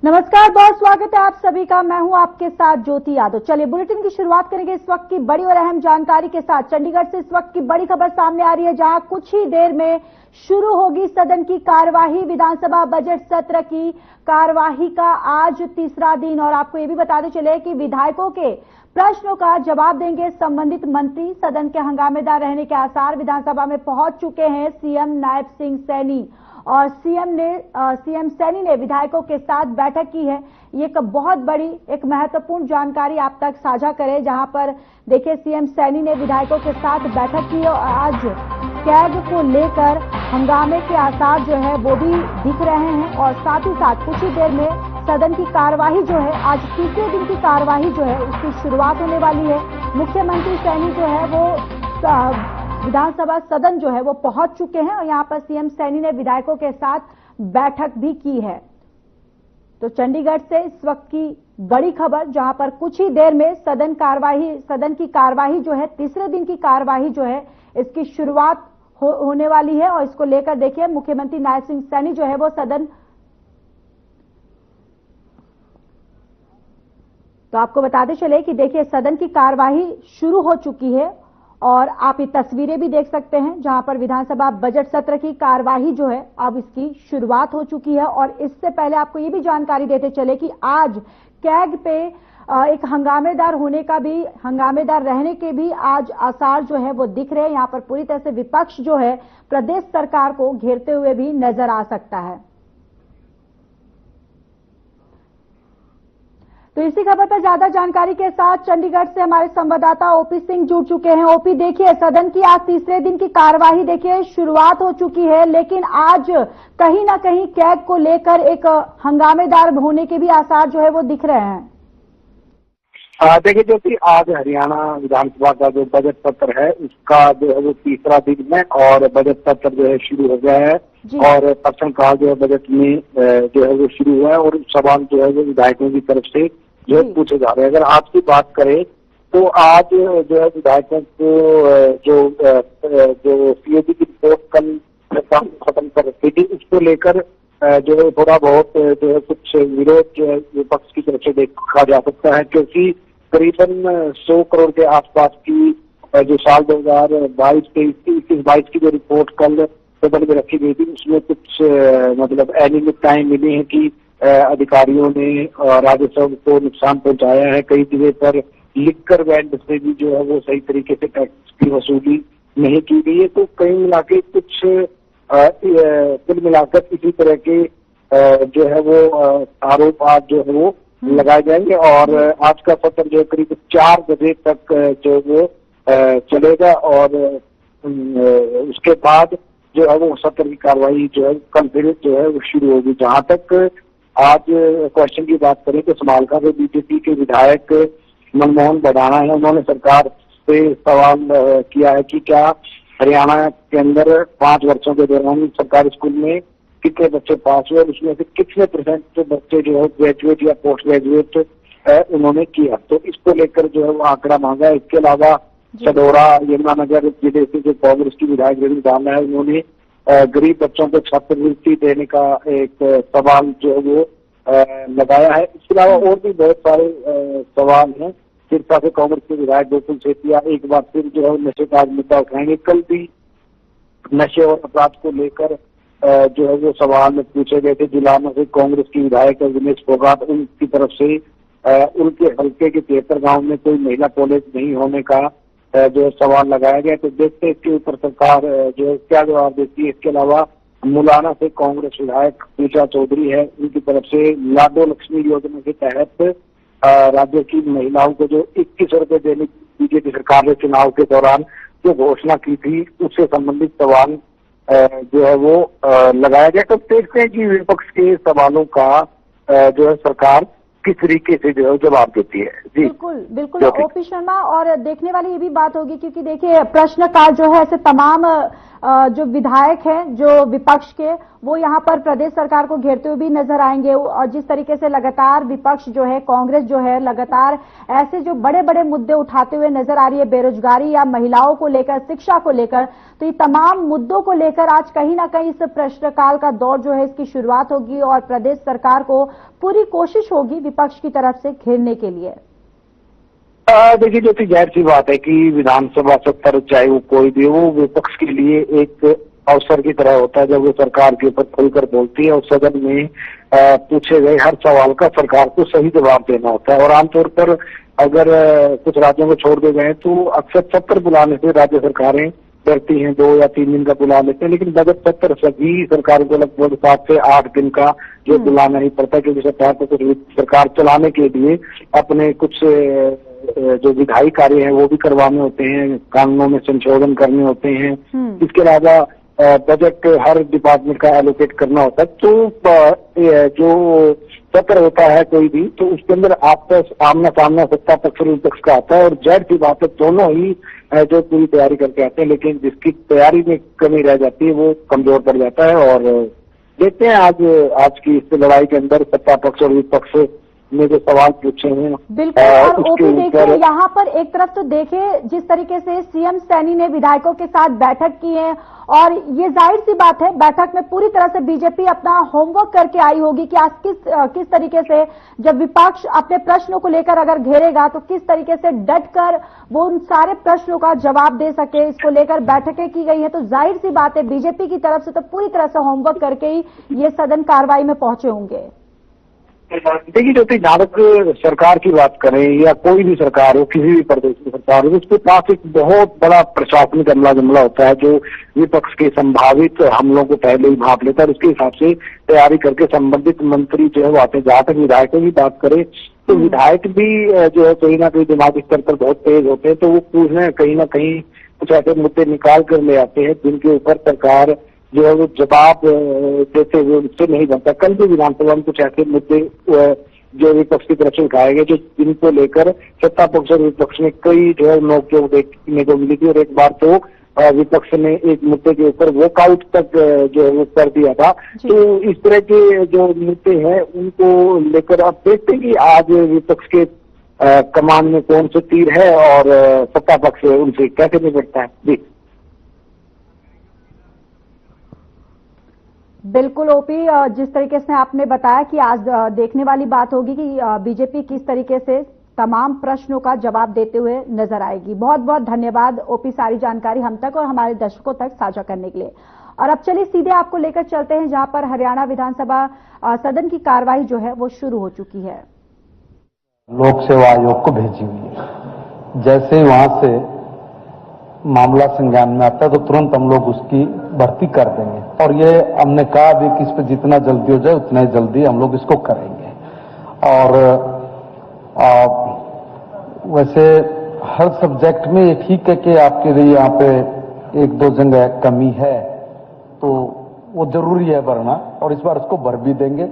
नमस्कार, बहुत स्वागत है आप सभी का। मैं हूं आपके साथ ज्योति यादव। चलिए बुलेटिन की शुरुआत करेंगे इस वक्त की बड़ी और अहम जानकारी के साथ। चंडीगढ़ से इस वक्त की बड़ी खबर सामने आ रही है, जहां कुछ ही देर में शुरू होगी सदन की कार्यवाही। विधानसभा बजट सत्र की कार्यवाही का आज तीसरा दिन, और आपको ये भी बताते चले कि विधायकों के प्रश्नों का जवाब देंगे संबंधित मंत्री। सदन के हंगामेदार रहने के आसार विधानसभा में पहुंच चुके हैं सीएम नायब सिंह सैनी, और सीएम सैनी ने विधायकों के साथ बैठक की है। ये एक बहुत बड़ी एक महत्वपूर्ण जानकारी आप तक साझा करें, जहां पर देखिए सीएम सैनी ने विधायकों के साथ बैठक की और आज कैग को लेकर हंगामे के आसार जो है वो भी दिख रहे हैं। और साथ ही साथ कुछ ही देर में सदन की कार्यवाही जो है, आज तीसरे दिन की कार्यवाही जो है उसकी शुरुआत होने वाली है। मुख्यमंत्री सैनी जो है वो विधानसभा सदन जो है वो पहुंच चुके हैं, और यहां पर सीएम सैनी ने विधायकों के साथ बैठक भी की है। तो चंडीगढ़ से इस वक्त की बड़ी खबर, जहां पर कुछ ही देर में सदन की कार्यवाही जो है, तीसरे दिन की कार्यवाही जो है इसकी शुरुआत होने वाली है। और इसको लेकर देखिए मुख्यमंत्री नायब सिंह सैनी जो है वो सदन, तो आपको बताते चले कि देखिए सदन की कार्यवाही शुरू हो चुकी है, और आप ये तस्वीरें भी देख सकते हैं जहां पर विधानसभा बजट सत्र की कार्यवाही जो है अब इसकी शुरुआत हो चुकी है। और इससे पहले आपको ये भी जानकारी देते चले कि आज कैग पे एक हंगामेदार रहने के भी आज आसार जो है वो दिख रहे हैं। यहां पर पूरी तरह से विपक्ष जो है प्रदेश सरकार को घेरते हुए भी नजर आ सकता है। तो इसी खबर पर ज्यादा जानकारी के साथ चंडीगढ़ से हमारे संवाददाता ओपी सिंह जुड़ चुके हैं। ओपी, देखिए सदन की आज तीसरे दिन की कार्यवाही देखिए शुरुआत हो चुकी है, लेकिन आज कहीं ना कहीं कैग को लेकर एक हंगामेदार होने के भी आसार जो है वो दिख रहे हैं। देखिए जो कि आज हरियाणा विधानसभा का जो बजट सत्र है उसका जो है वो तीसरा दिन है, और बजट सत्र जो है शुरू हो गया है, और प्रश्नकाल जो है बजट में जो है वो शुरू हुआ है, और सवाल जो है वो विधायकों की तरफ से जो है पूछे जा रहे हैं। अगर आज की बात करें तो आज जो है विधायकों को जो सीएजी की रिपोर्ट कल खत्म कर रखी थी, उसको लेकर जो है थोड़ा बहुत जो है कुछ विरोध जो है विपक्ष की तरफ से देखा जा सकता है, क्योंकि करीबन 100 करोड़ के आसपास की जो साल 2022-23 की जो रिपोर्ट कल सदन में रखी गई थी, उसमें कुछ मतलब अनियमितताएं मिली हैं कि अधिकारियों ने राजस्व को नुकसान पहुंचाया है। कई जगह पर लिकर वैंड से भी जो है वो सही तरीके से टैक्स की वसूली नहीं की गई है। तो कई मिला के कुछ कुल मिलाकर इसी तरह के जो है वो आरोप आज जो है वो लगाए जाएंगे, और आज का सत्र जो है करीब 4 बजे तक जो वो चलेगा, और उसके बाद जो है वो सत्र की कार्रवाई जो है कल फिर जो है वो शुरू होगी। जहां तक आज क्वेश्चन की बात करें तो समालखा से बीजेपी के विधायक मनमोहन बडाना है, उन्होंने सरकार से सवाल किया है कि क्या हरियाणा के अंदर 5 वर्षों के दौरान सरकारी स्कूल में कितने बच्चे पास हुए, उसमें से कितने % बच्चे जो है ग्रेजुएट या पोस्ट ग्रेजुएट उन्होंने किया। तो इसको लेकर जो है वो आंकड़ा मांगा है। इसके अलावा सडोरा यमुनानगर जिले से जो कांग्रेस की विधायक रेणु दाना है, उन्होंने गरीब बच्चों को छात्रवृत्ति देने का एक सवाल जो है वो लगाया है। इसके अलावा और भी बहुत सारे सवाल हैं। सिरसा से कांग्रेस के विधायक गोकुल सेतिया एक बार फिर जो है नशे का मुद्दा उठाएंगे। कल भी नशे और अपराध को लेकर जो है वो सवाल पूछे गए थे। जुलाना से कांग्रेस की विधायक विनेश फोगाट, उनकी तरफ से उनके हल्के के 73 गांव में कोई महिला कॉलेज नहीं होने का जो सवाल लगाया गया। तो देखते हैं इसके ऊपर सरकार जो क्या जवाब देती है। इसके अलावा मुलाना से कांग्रेस विधायक पूजा चौधरी है, उनकी तरफ से लाडो लक्ष्मी योजना के तहत राज्य की महिलाओं को जो 2100 रुपए देने की बीजेपी सरकार ने चुनाव के दौरान जो घोषणा की थी, उससे संबंधित सवाल जो है वो लगाया गया। तो देखते हैं कि विपक्ष के सवालों का जो है सरकार किस तरीके से जो है जवाब देती है। जी बिल्कुल ओपी शर्मा, और देखने वाली ये भी बात होगी क्योंकि देखिए प्रश्नकाल जो है ऐसे तमाम जो विधायक हैं जो विपक्ष के, वो यहाँ पर प्रदेश सरकार को घेरते हुए भी नजर आएंगे। और जिस तरीके से लगातार विपक्ष जो है, कांग्रेस जो है, लगातार ऐसे जो बड़े बड़े मुद्दे उठाते हुए नजर आ रही है, बेरोजगारी या महिलाओं को लेकर, शिक्षा को लेकर, तो ये तमाम मुद्दों को लेकर आज कहीं ना कहीं इस प्रश्नकाल का दौर जो है इसकी शुरुआत होगी और प्रदेश सरकार को पूरी कोशिश होगी विपक्ष की तरफ से घेरने के लिए। देखिए, जो कि जाहिर सी बात है कि विधानसभा सत्र चाहे वो कोई भी हो, विपक्ष के लिए एक अवसर की तरह होता है जब वो सरकार के ऊपर खुलकर बोलती है और सदन में पूछे गए हर सवाल का सरकार को सही जवाब देना होता है। और आमतौर पर अगर कुछ राज्यों को छोड़ दिए गए तो अक्सर सत्र बुलाने से राज्य सरकारें डरती हैं, 2 या 3 दिन का बुला लेते हैं, लेकिन बजट सत्र सभी सरकारों को लगभग 7 से 8 दिन का जो बुलाना ही पड़ता है, क्योंकि सरकार को कुछ सरकार चलाने के लिए अपने कुछ जो विधायी कार्य है वो भी करवाने होते हैं, कानूनों में संशोधन करने होते हैं। इसके अलावा बजट हर डिपार्टमेंट का एलोकेट करना होता है। तो जो सत्र होता है कोई भी, तो उसके अंदर आपस आमना सामना सत्ता पक्ष और विपक्ष का आता है और जाहिर सी बात है दोनों ही जो पूरी तैयारी करके आते हैं, लेकिन जिसकी तैयारी में कमी रह जाती है वो कमजोर पड़ जाता है। और देखते हैं आज की इस लड़ाई के अंदर सत्ता पक्ष और विपक्ष ने जो सवाल पूछे हैं। बिल्कुल। और ओपी देखिए, यहाँ पर एक तरफ तो देखिए जिस तरीके से सीएम सैनी ने विधायकों के साथ बैठक की है और ये जाहिर सी बात है बैठक में पूरी तरह से बीजेपी अपना होमवर्क करके आई होगी कि आज किस तरीके से जब विपक्ष अपने प्रश्नों को लेकर अगर घेरेगा तो किस तरीके से डटकर वो उन सारे प्रश्नों का जवाब दे सके। इसको लेकर बैठकें की गई है, तो जाहिर सी बात है बीजेपी की तरफ से तो पूरी तरह से होमवर्क करके ही ये सदन कार्रवाई में पहुंचे होंगे। देखिए, जो जहां तक सरकार की बात करें या कोई भी सरकार हो, किसी भी प्रदेश की सरकार हो, उसके पास एक बहुत बड़ा प्रशासनिक अमला जमला होता है जो विपक्ष के संभावित हमलों को पहले ही भाप लेता है और उसके हिसाब से तैयारी करके संबंधित मंत्री जो है वो आते हैं। जहां तक विधायकों की बात करें तो विधायक भी जो है कहीं ना कहीं दिमागी स्तर पर बहुत तेज होते हैं, तो वो पूछने कहीं ना कहीं कुछ ऐसे मुद्दे निकाल कर ले आते हैं जिनके ऊपर सरकार जो है वो जवाब देते हुए उससे नहीं बनता। कल भी विधानसभा में कुछ ऐसे मुद्दे जो विपक्ष की तरफ से उठाए गए जो जिनको लेकर सत्ता पक्ष और विपक्ष में कई जो है नोक-झोंक देखने को मिली थी और एक बार तो विपक्ष ने एक मुद्दे के ऊपर वॉकआउट तक जो है वो कर दिया था। तो इस तरह के जो मुद्दे हैं उनको लेकर अब देखते हैं कि आज विपक्ष के कमान में कौन से तीर है और सत्ता पक्ष उनसे कैसे निपटता है। जी बिल्कुल ओपी, जिस तरीके से आपने बताया कि आज देखने वाली बात होगी कि बीजेपी किस तरीके से तमाम प्रश्नों का जवाब देते हुए नजर आएगी। बहुत बहुत धन्यवाद ओपी, सारी जानकारी हम तक और हमारे दर्शकों तक साझा करने के लिए। और अब चलिए सीधे आपको लेकर चलते हैं जहां पर हरियाणा विधानसभा सदन की कार्रवाई जो है वो शुरू हो चुकी है। लोक सेवा आयोग को भेजी हुई है। जैसे ही वहां से मामला संज्ञान में आता है तो तुरंत हम लोग उसकी भर्ती कर देंगे और ये हमने कहा भी कि इस पर जितना जल्दी हो जाए उतना ही जल्दी हम लोग इसको करेंगे। और वैसे हर सब्जेक्ट में ये ठीक है कि आपके लिए यहाँ पे 1-2 जगह कमी है तो वो जरूरी है भरना और इस बार उसको भर भी देंगे।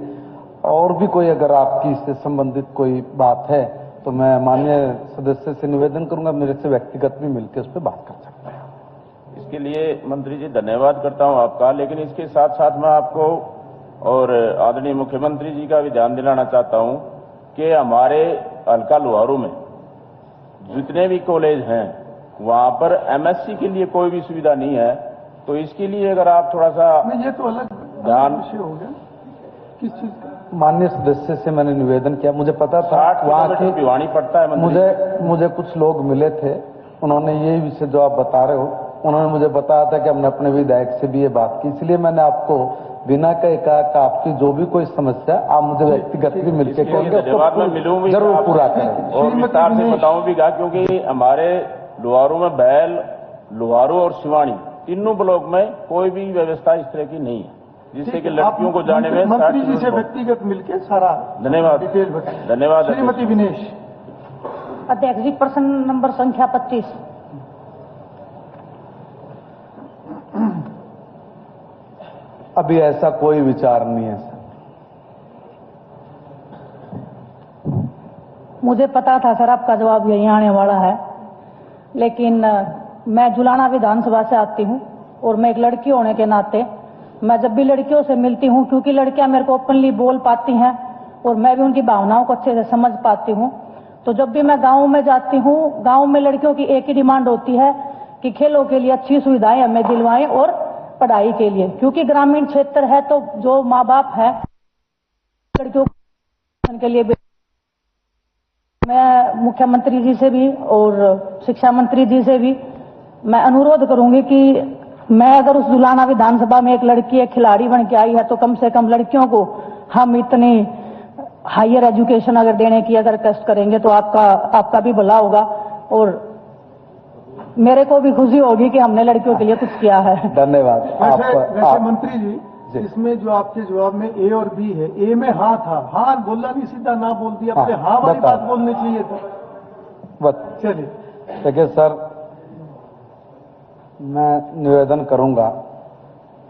और भी कोई अगर आपकी इससे संबंधित कोई बात है तो मैं माननीय सदस्य से निवेदन करूंगा, मेरे से व्यक्तिगत भी मिलकर उस पर बात कर सकते हैं। इसके लिए मंत्री जी धन्यवाद करता हूं आपका, लेकिन इसके साथ साथ मैं आपको और आदरणीय मुख्यमंत्री जी का भी ध्यान दिलाना चाहता हूं कि हमारे हल्का लोहारू में जितने भी कॉलेज हैं वहां पर एमएससी के लिए कोई भी सुविधा नहीं है, तो इसके लिए अगर आप थोड़ा सा ये तो अलग ध्यान हो गया। किस चीज का? माननीय सदस्य से मैंने निवेदन किया, मुझे पता था वहाँ की भिवानी पड़ता है। मुझे कुछ लोग मिले थे, उन्होंने यही विषय जो आप बता रहे हो उन्होंने मुझे बताया था कि हमने अपने विधायक से भी ये बात की, इसलिए मैंने आपको बिना कहे कहा कि आपकी जो भी कोई समस्या आप मुझे व्यक्तिगत भी मिलकर कहेंगे, जरूर पूरा करें और विस्तार से बताऊं भी गा, क्योंकि हमारे लोहारू में बैल, लोहारू और सिवानी तीनों ब्लॉक में कोई भी व्यवस्था इस तरह की नहीं है जिससे कि लड़कियों को जाने में मंत्री जी से व्यक्तिगत मिलकर सारा धन्यवाद डिटेल बताएं। धन्यवाद। श्रीमती विनेश। अध्यक्ष जी, प्रश्न नंबर संख्या 25। अभी ऐसा कोई विचार नहीं है सर। मुझे पता था सर आपका जवाब यही आने वाला है, लेकिन मैं जुलाना विधानसभा से आती हूं और मैं एक लड़की होने के नाते मैं जब भी लड़कियों से मिलती हूँ, क्योंकि लड़कियां मेरे को ओपनली बोल पाती हैं और मैं भी उनकी भावनाओं को अच्छे से समझ पाती हूँ, तो जब भी मैं गाँव में जाती हूँ, गाँव में लड़कियों की एक ही डिमांड होती है कि खेलों के लिए अच्छी सुविधाएं हमें दिलवाएं और पढ़ाई के लिए, क्योंकि ग्रामीण क्षेत्र है तो जो माँ बाप है लड़कियों के लिए। मैं मुख्यमंत्री जी से भी और शिक्षा मंत्री जी से भी मैं अनुरोध करूंगी कि मैं अगर उस जुलाना विधानसभा में एक लड़की एक खिलाड़ी बन के आई है तो कम से कम लड़कियों को हम इतनी हायर एजुकेशन अगर देने की अगर कष्ट करेंगे तो आपका भी भला होगा और मेरे को भी खुशी होगी कि हमने लड़कियों के लिए कुछ किया है। धन्यवाद। वैसे मंत्री जी, इसमें जो आपके जवाब में ए और बी है, ए में हाँ था, हाँ बोला नहीं, सीधा ना बोल दिया, अपने हाँ वाली बात बोलनी चाहिए था। चलिए देखिए सर, मैं निवेदन करूंगा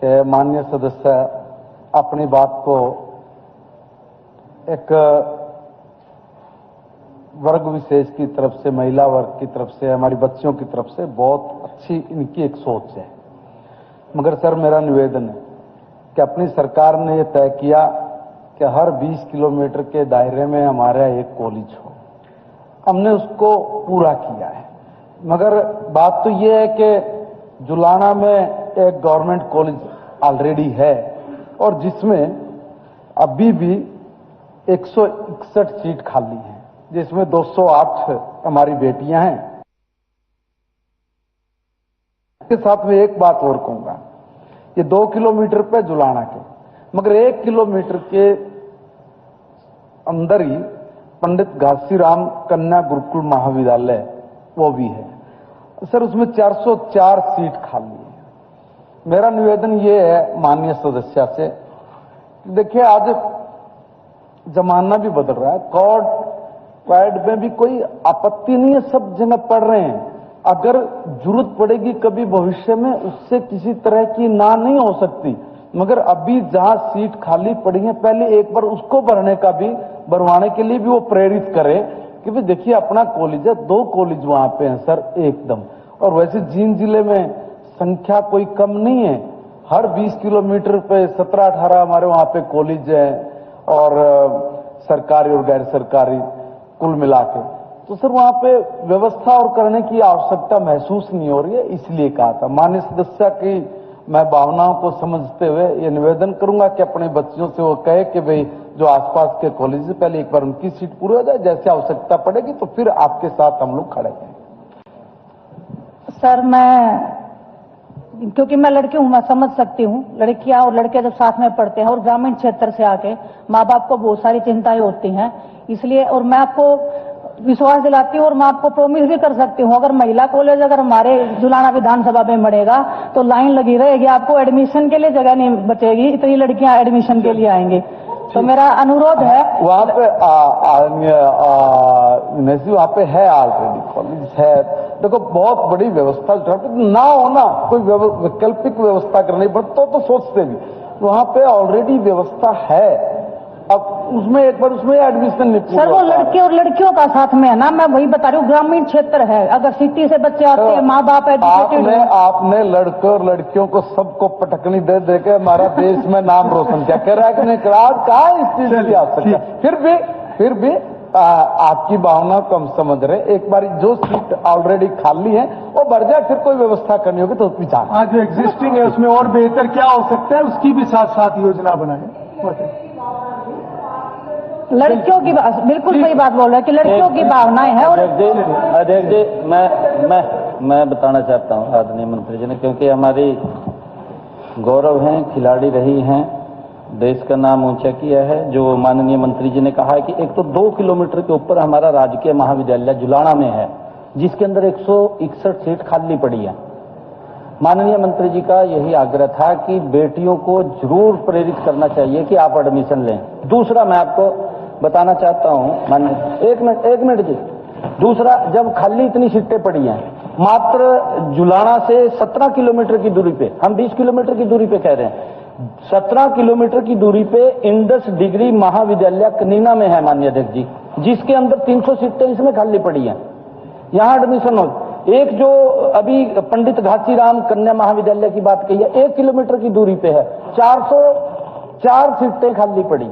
कि माननीय सदस्य अपनी बात को एक वर्ग विशेष की तरफ से, महिला वर्ग की तरफ से, हमारी बच्चियों की तरफ से बहुत अच्छी इनकी एक सोच है, मगर सर मेरा निवेदन है कि अपनी सरकार ने यह तय किया कि हर 20 किलोमीटर के दायरे में हमारा एक कॉलेज हो। हमने उसको पूरा किया है, मगर बात तो यह है कि जुलाना में एक गवर्नमेंट कॉलेज ऑलरेडी है और जिसमें अभी भी 161 सीट खाली हैं, जिसमें 208 हमारी बेटियां हैं। इसके साथ में एक बात और कहूंगा, ये 2 किलोमीटर पे जुलाना के, मगर 1 किलोमीटर के अंदर ही पंडित घासीराम कन्या गुरुकुल महाविद्यालय वो भी है सर, उसमें 404 सीट खाली है। मेरा निवेदन ये है माननीय सदस्य से, देखिए आज जमाना भी बदल रहा है, क्वाड में भी कोई आपत्ति नहीं है, सब जगह पढ़ रहे हैं। अगर जरूरत पड़ेगी कभी भविष्य में, उससे किसी तरह की ना नहीं हो सकती, मगर अभी जहां सीट खाली पड़ी है पहले एक बार उसको भरवाने के लिए भी वो प्रेरित करें कि भाई देखिए अपना कॉलेज है, 2 कॉलेज वहां पे हैं सर एकदम। और वैसे जींद जिले में संख्या कोई कम नहीं है, हर 20 किलोमीटर पे 17-18 हमारे वहां पे कॉलेज है और सरकारी और गैर सरकारी कुल मिला के, तो सर वहां पे व्यवस्था और करने की आवश्यकता महसूस नहीं हो रही है, इसलिए कहा था। माननीय सदस्य की मैं भावनाओं को समझते हुए ये निवेदन करूंगा कि अपने बच्चियों से वो कहे कि भाई जो आसपास के कॉलेज से पहले एक बार उनकी सीट पूरी हो जाए, जैसे आवश्यकता पड़ेगी तो फिर आपके साथ हम लोग खड़े हैं। सर क्योंकि मैं लड़की हूं, मैं समझ सकती हूँ, लड़कियां और लड़के जब साथ में पढ़ते हैं और ग्रामीण क्षेत्र से आके माँ बाप को बहुत सारी चिंताएं होती हैं, इसलिए और मैं आपको विश्वास दिलाती हूँ और मैं आपको प्रॉमिस भी कर सकती हूँ, अगर महिला कॉलेज अगर हमारे जुलाना विधानसभा में बढ़ेगा तो लाइन लगी रहेगी, आपको एडमिशन के लिए जगह नहीं बचेगी, इतनी लड़कियां एडमिशन के लिए आएंगी। तो मेरा अनुरोध है वहां पे वहां पे है ऑलरेडी कॉलेज है, देखो बहुत बड़ी व्यवस्था ना होना, कोई वैकल्पिक व्यवस्था करनी पड़ती तो सोचते भी, वहां पे ऑलरेडी व्यवस्था है। अब उसमें एक बार उसमें एडमिशन नहीं सर, वो लड़के और लड़कियों का साथ में है ना, मैं वही बता रही हूँ, ग्रामीण क्षेत्र है, अगर सिटी से बच्चे आते हैं, माँ बाप एजुकेटेड है। आपने लड़के और लड़कियों को सबको पटकनी दे दे के हमारा देश में नाम रोशन किया, कह रहा है कि नहीं कहा इस चीज की आवश्यकता। फिर भी आपकी भावना को हम समझ रहे, एक बार जो सीट ऑलरेडी खाली है वो भर जाए, फिर कोई व्यवस्था करनी होगी तो विचार। आज जो एग्जिस्टिंग है उसमें और बेहतर क्या हो सकता है, उसकी भी साथ साथ योजना बनाए। लड़कियों की बिल्कुल सही बात बोल रहे हैं कि लड़कियों की भावनाएं हैं। और अध्यक्ष जी मैं बताना चाहता हूँ आदरणीय मंत्री जी ने, क्योंकि हमारी गौरव हैं, खिलाड़ी रही हैं, देश का नाम ऊंचा किया है। जो माननीय मंत्री जी ने कहा है कि एक तो 2 किलोमीटर के ऊपर हमारा राजकीय महाविद्यालय जुलाना में है, जिसके अंदर 161 सीट खाली पड़ी है। माननीय मंत्री जी का यही आग्रह था कि बेटियों को जरूर प्रेरित करना चाहिए कि आप एडमिशन लें। दूसरा मैं आपको बताना चाहता हूं, माननीय एक मिनट जी, दूसरा जब खाली इतनी सीटें पड़ी हैं, मात्र जुलाना से 17 किलोमीटर की दूरी पे, हम 20 किलोमीटर की दूरी पे कह रहे हैं, 17 किलोमीटर की दूरी पे इंडस डिग्री महाविद्यालय कनीना में है माननीय अध्यक्ष जी, जिसके अंदर 300 सीटें इसमें खाली पड़ी हैं, यहां एडमिशन हो। एक जो अभी पंडित घासीराम कन्या महाविद्यालय की बात कही है, 1 किलोमीटर की दूरी पे है, 404 सीटें खाली पड़ी,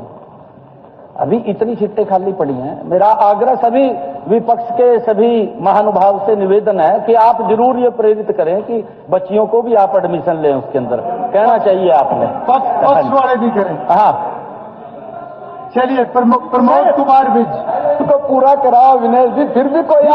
अभी इतनी सीटें खाली पड़ी हैं। मेरा आग्रह सभी विपक्ष के सभी महानुभाव से निवेदन है कि आप जरूर ये प्रेरित करें कि बच्चियों को भी आप एडमिशन लें, उसके अंदर कहना चाहिए आपने, पक्ष वाले भी करें। हाँ चलिए प्रमोद कुमार विज तो पूरा कराओ विनय जी, फिर भी कोई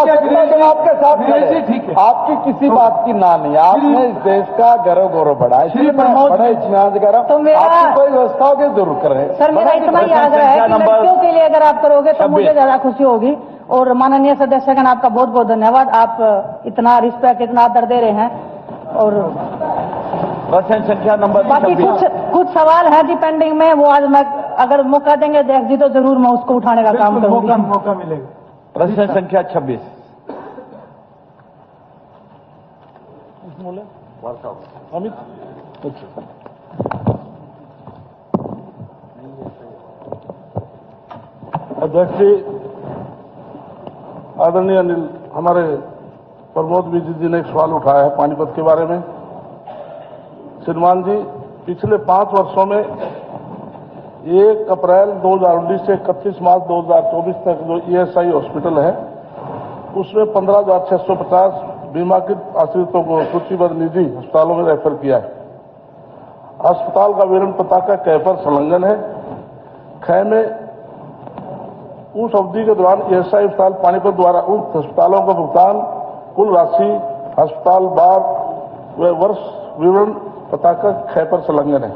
आपके साथ जी, ठीक है। आपकी किसी बात की ना नहीं, आपने इस देश का गर्व गौरव बढ़ाया, श्री प्रमोद बड़े इत्मीनान से कह रहा तो हूं, मेरा- आपकी कोई व्यवस्था होगी जरूर करें। सर मेरा इतना ही आग्रह है कि लड़कियों के लिए अगर आप करोगे तो मुझे ज्यादा खुशी होगी। और माननीय सदस्यगण आपका बहुत बहुत धन्यवाद, आप इतना रिस्पेक्ट, इतना आदर दे रहे हैं। और प्रश्न संख्या नंबर बाकी 26। कुछ सवाल हैं जी पेंडिंग में, वो आज मैं अगर मौका देंगे अध्यक्ष जी तो जरूर मैं उसको उठाने का काम बिल्कुल करूंगी। मौका मिलेगा। प्रश्न संख्या 26। अमित अध्यक्ष जी, आदरणीय अनिल, हमारे प्रमोद विजय जी ने एक सवाल उठाया है पानीपत के बारे में। श्रीमान जी, पिछले 5 वर्षों में 1 अप्रैल 2019 से 31 मार्च 2024 तक जो ESI हॉस्पिटल है, उसमें 15,650 बीमाकृत आश्रितों को सूचीबद्ध निजी अस्पतालों में रेफर किया है। अस्पताल का विवरण पता का कै पर संलग्न है। ख में उस अवधि के दौरान ESI अस्पताल पानीपत द्वारा उक्त अस्पतालों को भुगतान कुल राशि, अस्पताल बार व वर्ष विवरण पता का ख पर संलग्न है।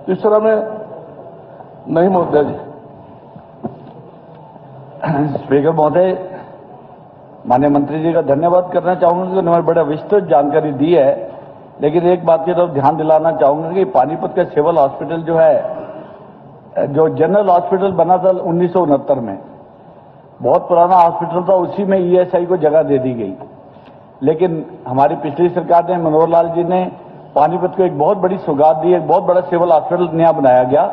तीसरा में नहीं महोदय जी। स्पीकर महोदय, माननीय मंत्री जी का धन्यवाद करना चाहूंगा कि उन्होंने बड़ा विस्तृत जानकारी दी है, लेकिन एक बात की तरफ ध्यान दिलाना चाहूंगा कि पानीपत का सिविल हॉस्पिटल जो है, जो जनरल हॉस्पिटल बना था 1969 में, बहुत पुराना हॉस्पिटल था, उसी में ESI को जगह दे दी गई। लेकिन हमारी पिछली सरकार ने, मनोहर लाल जी ने पानीपत को एक बहुत बड़ी सौगात दी, एक बहुत बड़ा सिविल हॉस्पिटल नया बनाया गया,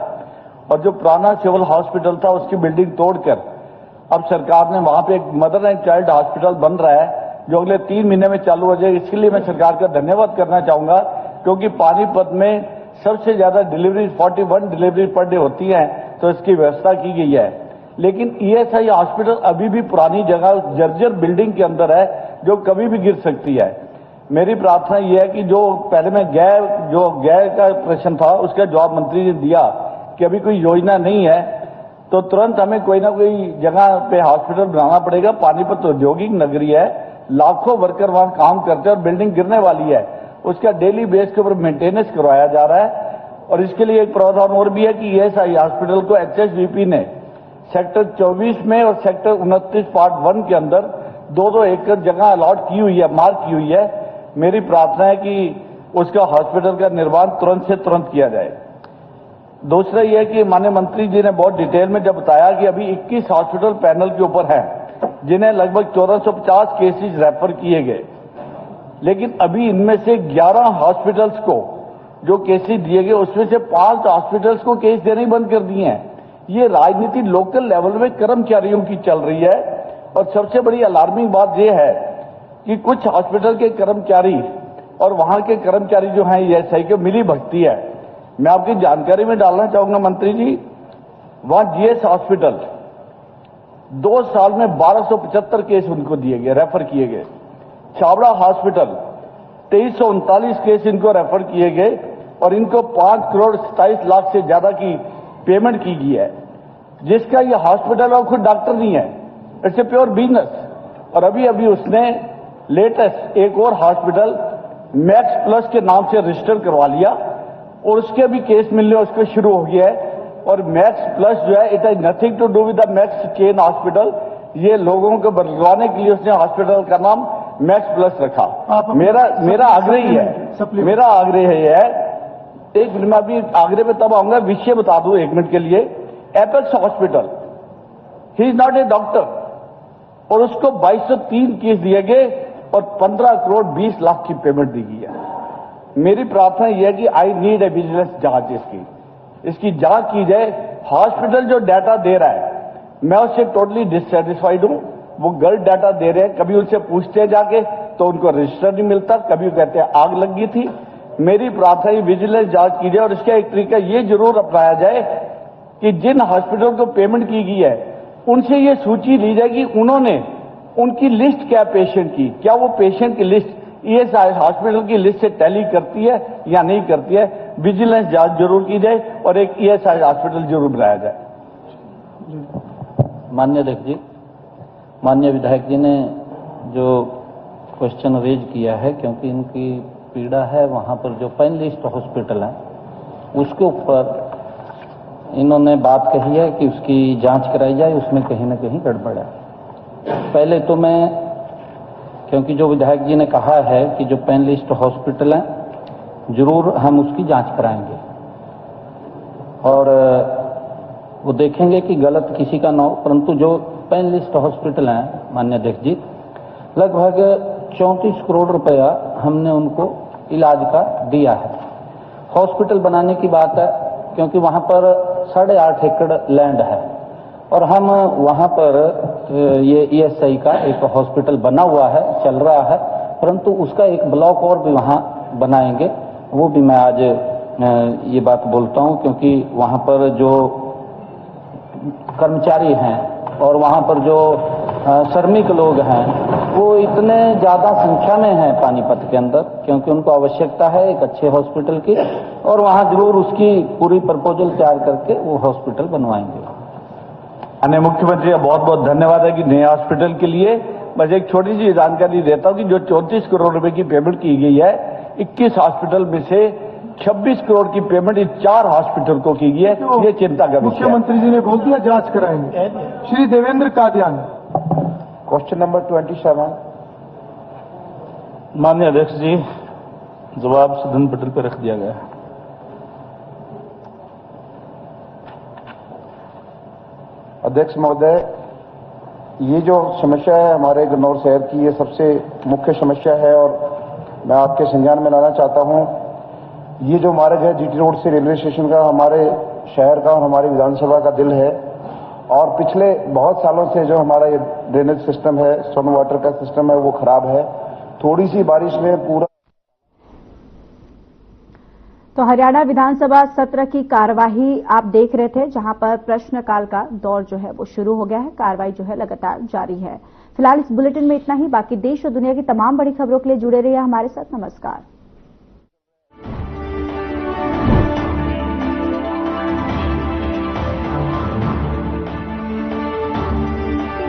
और जो पुराना सिविल हॉस्पिटल था उसकी बिल्डिंग तोड़कर अब सरकार ने वहां पे एक मदर एंड चाइल्ड हॉस्पिटल बन रहा है, जो अगले 3 महीने में चालू हो जाएगा। इसके लिए मैं सरकार का धन्यवाद करना चाहूंगा, क्योंकि पानीपत में सबसे ज्यादा डिलीवरी 41 डिलीवरी पर डे होती है, तो इसकी व्यवस्था की गई है। लेकिन ESI हॉस्पिटल अभी भी पुरानी जगह जर्जर बिल्डिंग के अंदर है, जो कभी भी गिर सकती है। मेरी प्रार्थना यह है कि जो पहले में गैर का प्रश्न था, उसका जवाब मंत्री ने दिया कि अभी कोई योजना नहीं है, तो तुरंत हमें कोई ना कोई जगह पे हॉस्पिटल बनाना पड़ेगा। पानीपत औद्योगिक नगरी है, लाखों वर्कर वहां काम करते हैं और बिल्डिंग गिरने वाली है, उसका डेली बेस के ऊपर मेंटेनेंस करवाया जा रहा है। और इसके लिए एक प्रावधान और भी है कि ESI हॉस्पिटल को HSVP ने सेक्टर 24 में और सेक्टर 29 पार्ट 1 के अंदर 2-2 एकड़ जगह अलॉट की हुई है, मार्क की हुई है। मेरी प्रार्थना है कि उसका हॉस्पिटल का निर्माण तुरंत से तुरंत किया जाए। दूसरा यह कि माननीय मंत्री जी ने बहुत डिटेल में जब बताया कि अभी 21 हॉस्पिटल पैनल के ऊपर हैं, जिन्हें लगभग 1450 केसेज रेफर किए गए, लेकिन अभी इनमें से 11 हॉस्पिटल्स को जो केसेज दिए गए, उसमें से 5 हॉस्पिटल्स को केस देने बंद कर दिए हैं। ये राजनीति लोकल लेवल में कर्मचारियों की चल रही है। और सबसे बड़ी अलार्मिंग बात यह है कि कुछ हॉस्पिटल के कर्मचारी और वहां के कर्मचारी जो हैं ESI के मिली भगती है। मैं आपकी जानकारी में डालना चाहूंगा मंत्री जी, वहां GS हॉस्पिटल 2 साल में 1275 केस उनको दिए गए, रेफर किए गए। छाबड़ा हॉस्पिटल 2339 केस इनको रेफर किए गए और इनको 5 करोड़ 27 लाख से ज्यादा की पेमेंट की गई है, जिसका ये हॉस्पिटल और खुद डॉक्टर नहीं है, इट्स ए प्योर बिजनेस। और अभी अभी उसने लेटेस्ट एक और हॉस्पिटल मैक्स प्लस के नाम से रजिस्टर करवा लिया और उसके भी केस मिलने उसको शुरू हो गया है। और मैक्स प्लस जो है, it has nothing to do with the Max chain hospital, ये लोगों को बदलवाने के लिए उसने हॉस्पिटल का नाम मैक्स प्लस रखा। मेरा आग्रह है, एक मिनट में अभी आग्रह में तब आऊंगा, विषय बता दूं 1 मिनट के लिए। Apex hospital, he is not a doctor, और उसको 2203 केस दिए गए और 15 करोड़ 20 लाख की पेमेंट दी गई है। मेरी प्रार्थना यह है कि आई नीड ए विजिलेंस जांच, इसकी जांच की जाए। हॉस्पिटल जो डाटा दे रहा है, मैं उससे टोटली डिससेटिस्फाइड हूं। वो गलत डाटा दे रहे हैं। कभी उनसे पूछते हैं जाके तो उनको रजिस्टर नहीं मिलता, कभी वो कहते हैं आग लग गई थी। मेरी प्रार्थना है विजिलेंस जांच की जाए और इसका एक तरीका ये जरूर अपनाया जाए कि जिन हॉस्पिटल को पेमेंट की गई है उनसे ये सूची ली जाए कि उन्होंने उनकी लिस्ट क्या पेशेंट की, क्या वो पेशेंट की लिस्ट ईएसआई हॉस्पिटल की लिस्ट से टैली करती है या नहीं करती है। विजिलेंस जांच जरूर की जाए और एक ईएसआई हॉस्पिटल जरूर बनाया जाए। माननीय अध्यक्ष जी, माननीय विधायक जी ने जो क्वेश्चन रेज किया है, क्योंकि इनकी पीड़ा है वहां पर जो पैनलिस्ट हॉस्पिटल है उसके ऊपर इन्होंने बात कही है कि उसकी जांच कराई जाए, उसमें कहीं ना कहीं गड़बड़ है। पहले तो मैं, क्योंकि जो विधायक जी ने कहा है कि जो पैनलिस्ट हॉस्पिटल है जरूर हम उसकी जांच कराएंगे और वो देखेंगे कि गलत किसी का ना हो, परंतु जो पैनलिस्ट हॉस्पिटल है माननीय अध्यक्ष जी, लगभग 34 करोड़ रुपया हमने उनको इलाज का दिया है। हॉस्पिटल बनाने की बात है क्योंकि वहां पर 8.5 एकड़ लैंड है और हम वहां पर ये ईएसआई का एक हॉस्पिटल बना हुआ है, चल रहा है, परंतु उसका एक ब्लॉक और भी वहां बनाएंगे। वो भी मैं आज ये बात बोलता हूं क्योंकि वहां पर जो कर्मचारी हैं और वहां पर जो श्रमिक लोग हैं वो इतने ज्यादा संख्या में हैं पानीपत के अंदर, क्योंकि उनको आवश्यकता है एक अच्छे हॉस्पिटल की और वहां जरूर उसकी पूरी प्रपोजल तैयार करके वो हॉस्पिटल बनवाएंगे। माननीय मुख्यमंत्री का बहुत बहुत धन्यवाद है कि नए हॉस्पिटल के लिए। बस एक छोटी सी जानकारी देता हूं कि जो 34 करोड़ रुपए की पेमेंट की गई है, 21 हॉस्पिटल में से 26 करोड़ की पेमेंट इन 4 हॉस्पिटल को की गई है। ये चिंता का विषय है। मुख्यमंत्री जी ने बोल दिया जांच कराएंगे। Shri Devendra Kadian, question number 27। माननीय अध्यक्ष जी, जवाब सदन पटल पर रख दिया गया है। अध्यक्ष महोदय, ये जो समस्या है हमारे गन्नौर शहर की, ये सबसे मुख्य समस्या है और मैं आपके संज्ञान में लाना चाहता हूं। ये जो मार्ग है जीटी रोड से रेलवे स्टेशन का हमारे शहर का और हमारी विधानसभा का दिल है और पिछले बहुत सालों से जो हमारा ये ड्रेनेज सिस्टम है, स्टॉर्म वाटर का सिस्टम है, वो खराब है। थोड़ी सी बारिश में पूरा। तो हरियाणा विधानसभा सत्र की कार्यवाही आप देख रहे थे, जहां पर प्रश्नकाल का दौर जो है वो शुरू हो गया है। कार्रवाई जो है लगातार जारी है। फिलहाल इस बुलेटिन में इतना ही। बाकी देश और दुनिया की तमाम बड़ी खबरों के लिए जुड़े रहिए हमारे साथ। नमस्कार।